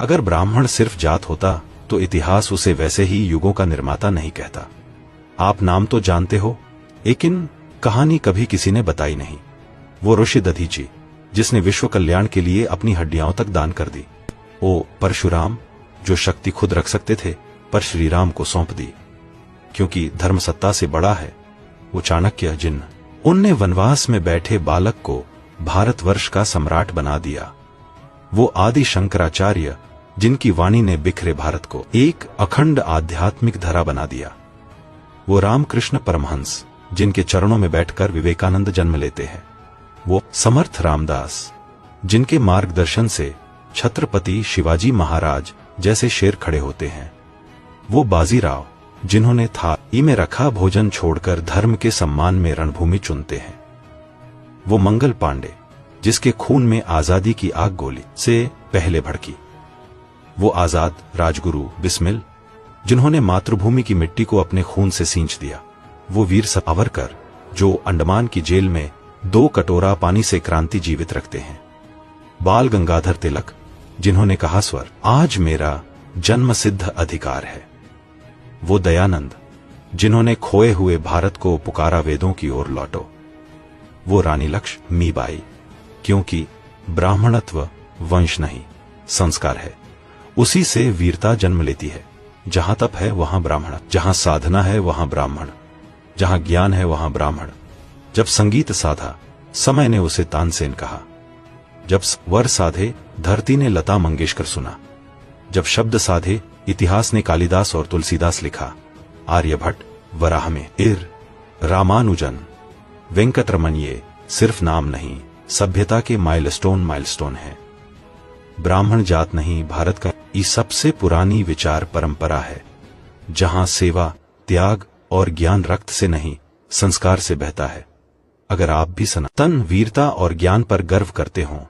अगर ब्राह्मण सिर्फ जात होता तो इतिहास उसे वैसे ही युगों का निर्माता नहीं कहता। आप नाम तो जानते हो, लेकिन कहानी कभी किसी ने बताई नहीं। वो ऋषि दधीची जिसने विश्व कल्याण के लिए अपनी हड्डियां तक दान कर दी। ओ परशुराम जो शक्ति खुद रख सकते थे पर श्रीराम को सौंप दी, क्योंकि धर्म सत्ता से बड़ा है। वो चाणक्य जिन उनने वनवास में बैठे बालक को भारतवर्ष का सम्राट बना दिया। वो आदि शंकराचार्य जिनकी वाणी ने बिखरे भारत को एक अखंड आध्यात्मिक धरा बना दिया। वो रामकृष्ण परमहंस जिनके चरणों में बैठकर विवेकानंद जन्म लेते हैं। वो समर्थ रामदास जिनके मार्गदर्शन से छत्रपति शिवाजी महाराज जैसे शेर खड़े होते हैं। वो बाजीराव जिन्होंने थाली में रखा भोजन छोड़कर धर्म के सम्मान में रणभूमि चुनते हैं। वो मंगल पांडे जिसके खून में आजादी की आग गोली से पहले भड़की। वो आजाद राजगुरु बिस्मिल जिन्होंने मातृभूमि की मिट्टी को अपने खून से सींच दिया। वो वीर सावरकर जो अंडमान की जेल में 2 कटोरा पानी से क्रांति जीवित रखते हैं। बाल गंगाधर तिलक जिन्होंने कहा स्वर आज मेरा जन्म सिद्ध अधिकार है। वो दयानंद जिन्होंने खोए हुए भारत को पुकारा वेदों की ओर लौटो। वो रानी लक्ष्मीबाई क्योंकि ब्राह्मणत्व वंश नहीं संस्कार है, उसी से वीरता जन्म लेती है। जहां तप है वहां ब्राह्मण, जहां साधना है वहां ब्राह्मण, जहां ज्ञान है वहां ब्राह्मण। जब संगीत साधा समय ने उसे तानसेन कहा, जब स्वर साधे धरती ने लता मंगेशकर सुना, जब शब्द साधे इतिहास ने कालिदास और तुलसीदास लिखा। आर्यभट्ट वराह में इर रामानुजन वेंकटरमन ये सिर्फ नाम नहीं सभ्यता के माइलस्टोन है। ब्राह्मण जात नहीं भारत का ये सबसे पुरानी विचार परंपरा है, जहां सेवा त्याग और ज्ञान रक्त से नहीं संस्कार से बहता है। अगर आप भी सनातन वीरता और ज्ञान पर गर्व करते हो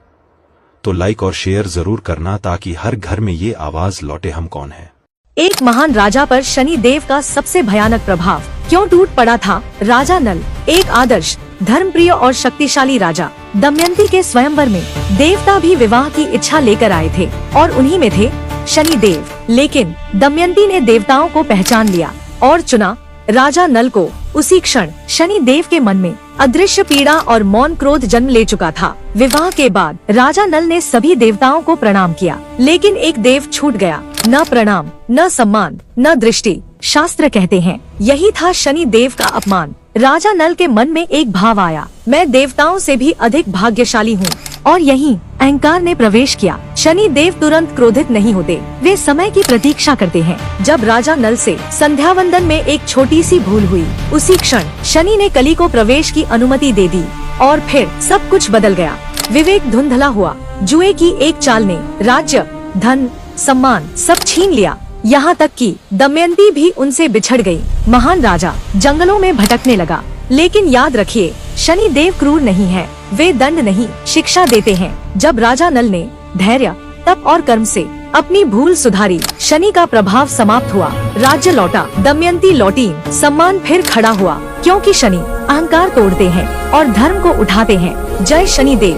तो लाइक और शेयर जरूर करना ताकि हर घर में ये आवाज लौटे हम कौन है। एक महान राजा पर शनि देव का सबसे भयानक प्रभाव क्यों टूट पड़ा था? राजा नल एक आदर्श धर्मप्रिय और शक्तिशाली राजा। दमयंती के स्वयंवर में देवता भी विवाह की इच्छा लेकर आए थे और उन्हीं में थे शनि देव। लेकिन दमयंती ने देवताओं को पहचान लिया और चुना राजा नल को। उसी क्षण शनि देव के मन में अदृश्य पीड़ा और मौन क्रोध जन्म ले चुका था। विवाह के बाद राजा नल ने सभी देवताओं को प्रणाम किया, लेकिन एक देव छूट गया। न प्रणाम, न सम्मान, न दृष्टि। शास्त्र कहते हैं यही था शनि देव का अपमान। राजा नल के मन में एक भाव आया, मैं देवताओं से भी अधिक भाग्यशाली हूँ, और यहीं अहंकार ने प्रवेश किया। शनि देव तुरंत क्रोधित नहीं होते, वे समय की प्रतीक्षा करते हैं। जब राजा नल से संध्या वंदन में एक छोटी सी भूल हुई, उसी क्षण शनि ने कली को प्रवेश की अनुमति दे दी और फिर सब कुछ बदल गया। विवेक धुंधला हुआ। जुए की एक चाल ने राज्य धन सम्मान सब छीन लिया, यहाँ तक कि दमयंती भी उनसे बिछड़ गई। महान राजा जंगलों में भटकने लगा। लेकिन याद रखिए, शनि देव क्रूर नहीं है, वे दंड नहीं शिक्षा देते हैं। जब राजा नल ने धैर्य तप और कर्म से अपनी भूल सुधारी, शनि का प्रभाव समाप्त हुआ, राज्य लौटा, दमयंती लौटी, सम्मान फिर खड़ा हुआ, क्योंकि शनि अहंकार तोड़ते हैं और धर्म को उठाते हैं। जय शनि देव।